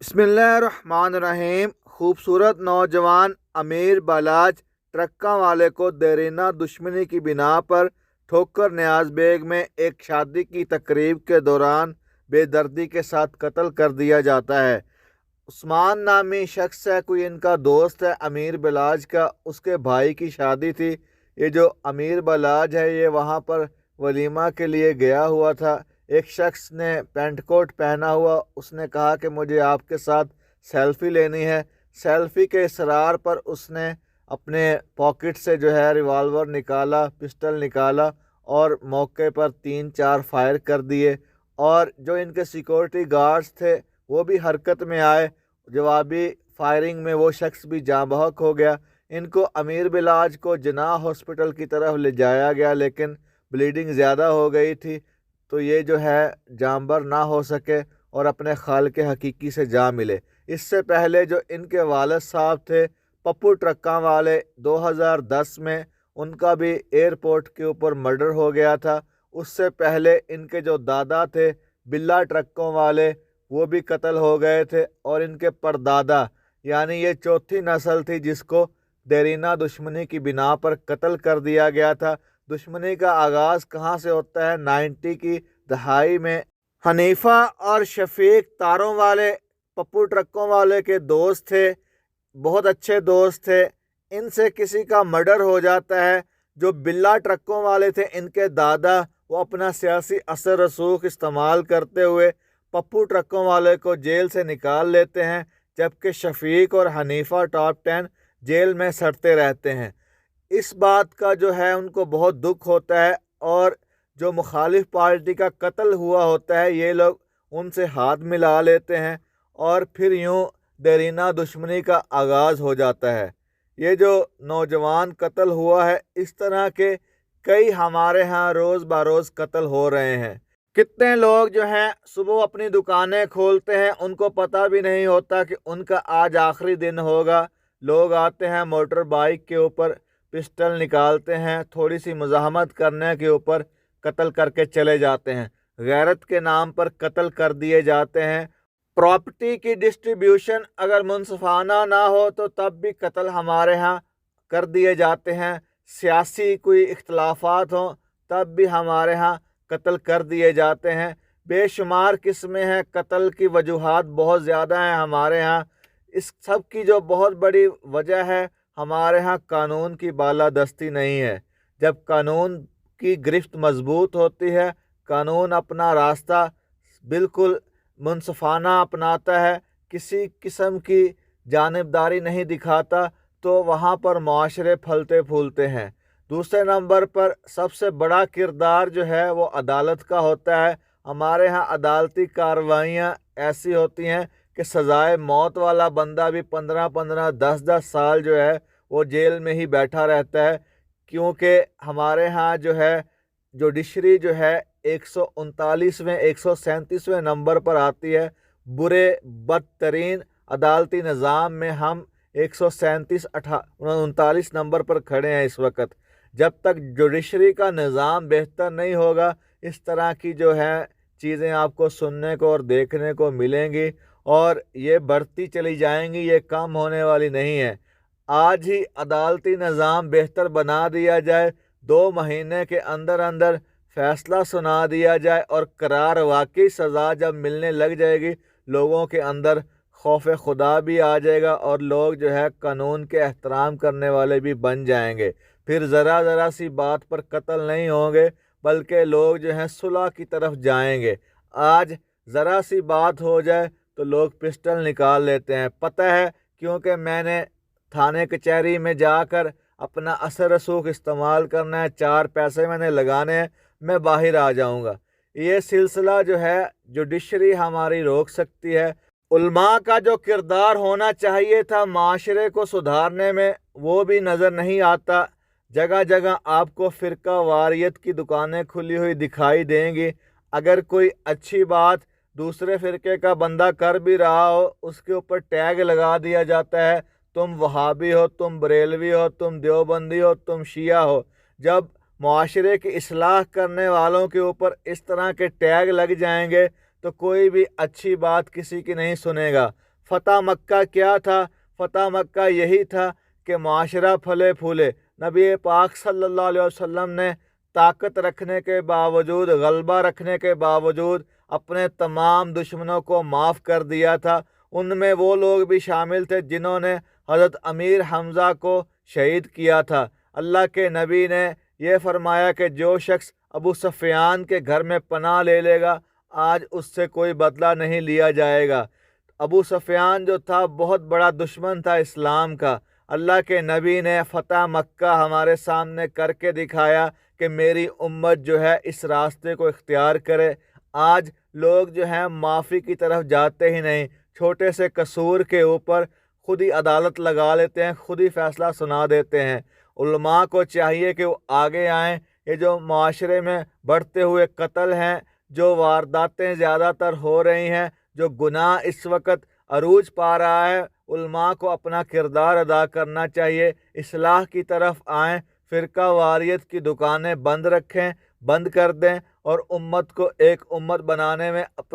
बिस्मिल्लाहिर्रहमानिर्रहीम। खूबसूरत नौजवान अमीर बालाज ट्रक्का वाले को देरीना दुश्मनी की बिना पर ठोकर नियाज बेग में एक शादी की तकरीब के दौरान बेदर्दी के साथ कत्ल कर दिया जाता है। उस्मान नामी शख्स है, कोई इनका दोस्त है अमीर बलाज का, उसके भाई की शादी थी। ये जो अमीर बलाज है ये वहाँ पर वलीमा के लिए गया हुआ था। एक शख्स ने पेंट कोट पहना हुआ, उसने कहा कि मुझे आपके साथ सेल्फ़ी लेनी है। सेल्फ़ी के इसरार पर उसने अपने पॉकेट से जो है रिवॉल्वर निकाला, पिस्टल निकाला और मौके पर 3-4 फायर कर दिए। और जो इनके सिक्योरिटी गार्ड्स थे वो भी हरकत में आए। जवाबी फायरिंग में वो शख्स भी जाँ बहक हो गया। इनको अमीर बिलाज को जनाह हॉस्पिटल की तरफ ले जाया गया, लेकिन ब्लीडिंग ज़्यादा हो गई थी तो ये जो है जानबर ना हो सके और अपने खालिक हकीकी से जा मिले। इससे पहले जो इनके वालिद साहब थे पप्पू ट्रक्का वाले, 2010 में उनका भी एयरपोर्ट के ऊपर मर्डर हो गया था। उससे पहले इनके जो दादा थे बिल्ला ट्रकों वाले, वो भी कत्ल हो गए थे। और इनके परदादा यानी ये चौथी नस्ल थी जिसको देरीना दुश्मनी की बिना पर कत्ल कर दिया गया था। दुश्मनी का आगाज़ कहाँ से होता है? 90 की दहाई में हनीफा और शफीक तारों वाले पप्पू ट्रकों वाले के दोस्त थे, बहुत अच्छे दोस्त थे। इनसे किसी का मर्डर हो जाता है। जो बिल्ला ट्रकों वाले थे इनके दादा, वो अपना सियासी असर रसूख इस्तेमाल करते हुए पप्पू ट्रकों वाले को जेल से निकाल लेते हैं, जबकि शफीक और हनीफा टॉप 10 जेल में सड़ते रहते हैं। इस बात का जो है उनको बहुत दुख होता है और जो मुखालिफ पार्टी का कत्ल हुआ होता है ये लोग उनसे हाथ मिला लेते हैं और फिर यूं देरीना दुश्मनी का आगाज़ हो जाता है। ये जो नौजवान कत्ल हुआ है, इस तरह के कई हमारे यहाँ रोज़ बरोज़ कत्ल हो रहे हैं। कितने लोग जो हैं सुबह अपनी दुकानें खोलते हैं, उनको पता भी नहीं होता कि उनका आज आखिरी दिन होगा। लोग आते हैं मोटर बाइक के ऊपर, पिस्टल निकालते हैं, थोड़ी सी मुज़ाहमत करने के ऊपर कत्ल करके चले जाते हैं। गैरत के नाम पर कत्ल कर दिए जाते हैं। प्रॉपर्टी की डिस्ट्रीब्यूशन अगर मुनसफाना ना हो तो तब भी कत्ल हमारे यहाँ कर दिए जाते हैं। सियासी कोई इख्तलाफात हों तब भी हमारे यहाँ कत्ल कर दिए जाते हैं। बेशुमार किस्में हैं, कत्ल की वजूहात बहुत ज़्यादा हैं हमारे यहाँ। इस सब की जो बहुत बड़ी वजह है, हमारे यहाँ कानून की बालादस्ती नहीं है। जब कानून की गिरफ्त मजबूत होती है, कानून अपना रास्ता बिल्कुल मुनसफाना अपनाता है, किसी किस्म की जानिबदारी नहीं दिखाता, तो वहाँ पर मुआशरे फलते फूलते हैं। दूसरे नंबर पर सबसे बड़ा किरदार जो है वो अदालत का होता है। हमारे यहाँ अदालती कार्रवाइयाँ ऐसी होती हैं कि सज़ाए मौत वाला बंदा भी 15-15, 10-10 साल जो है वो जेल में ही बैठा रहता है, क्योंकि हमारे यहाँ जो है जुडिशरी जो है 139वें 137वें नंबर पर आती है। बुरे बदतरीन अदालती निज़ाम में हम 137-39 नंबर पर खड़े हैं इस वक्त। जब तक जुडिशरी का निज़ाम बेहतर नहीं होगा, इस तरह की जो है चीज़ें आपको सुनने को और देखने को मिलेंगी और ये बढ़ती चली जाएंगी, ये कम होने वाली नहीं है। आज ही अदालती निज़ाम बेहतर बना दिया जाए, 2 महीने के अंदर अंदर फ़ैसला सुना दिया जाए और करार वाकई सज़ा जब मिलने लग जाएगी, लोगों के अंदर खौफ खुदा भी आ जाएगा और लोग जो है कानून के एहतराम करने वाले भी बन जाएंगे। फिर ज़रा सी बात पर कत्ल नहीं होंगे, बल्कि लोग जो हैं सुलह की तरफ जाएंगे। आज ज़रा सी बात हो जाए तो लोग पिस्टल निकाल लेते हैं। पता है, क्योंकि मैंने थाने कचहरी में जाकर अपना असर रसूख इस्तेमाल करना है, 4 पैसे मैंने लगाने हैं, मैं बाहर आ जाऊंगा। ये सिलसिला जो है जुडिशरी हमारी रोक सकती है। उलमा का जो किरदार होना चाहिए था माशरे को सुधारने में, वो भी नज़र नहीं आता। जगह जगह आपको फ़िरका वारियत की दुकानें खुली हुई दिखाई देंगी। अगर कोई अच्छी बात दूसरे फ़िरके का बंदा कर भी रहा हो, उसके ऊपर टैग लगा दिया जाता है, तुम वहाबी हो, तुम बरेलवी हो, तुम देवबंदी हो, तुम शिया हो। जब मुआशरे की इस्लाह करने वालों के ऊपर इस तरह के टैग लग जाएंगे तो कोई भी अच्छी बात किसी की नहीं सुनेगा। فتح مکہ کیا تھا؟ فتح مکہ یہی تھا کہ معاشرہ پھلے پھولے۔ نبی پاک صلی اللہ علیہ وسلم نے طاقت رکھنے کے باوجود، غلبہ رکھنے کے باوجود اپنے تمام دشمنوں کو معاف کر دیا تھا۔ ان میں وہ لوگ بھی شامل تھے جنہوں نے حضرت امیر حمزہ کو شہید کیا تھا۔ اللہ کے نبی نے یہ فرمایا کہ جو شخص ابو سفیان کے گھر میں پناہ لے لے گا، آج اس سے کوئی بدلہ نہیں لیا جائے گا۔ ابو سفیان جو تھا بہت بڑا دشمن تھا اسلام کا۔ اللہ کے نبی نے فتح مکہ ہمارے سامنے کر کے دکھایا کہ میری امت جو ہے اس راستے کو اختیار کرے۔ آج لوگ جو ہیں معافی کی طرف جاتے ہی نہیں، چھوٹے سے قصور کے اوپر خود ہی عدالت لگا لیتے ہیں، خود ہی فیصلہ سنا دیتے ہیں۔ علماء کو چاہیے کہ وہ آگے آئیں۔ یہ جو معاشرے میں بڑھتے ہوئے قتل ہیں، جو وارداتیں زیادہ تر ہو رہی ہیں، جو گناہ اس وقت عروج پا رہا ہے، علماء کو اپنا کردار ادا کرنا چاہیے، اصلاح کی طرف آئیں، فرقہ واریت کی دکانیں بند رکھیں، بند کر دیں اور امت کو ایک امت بنانے میں اپنا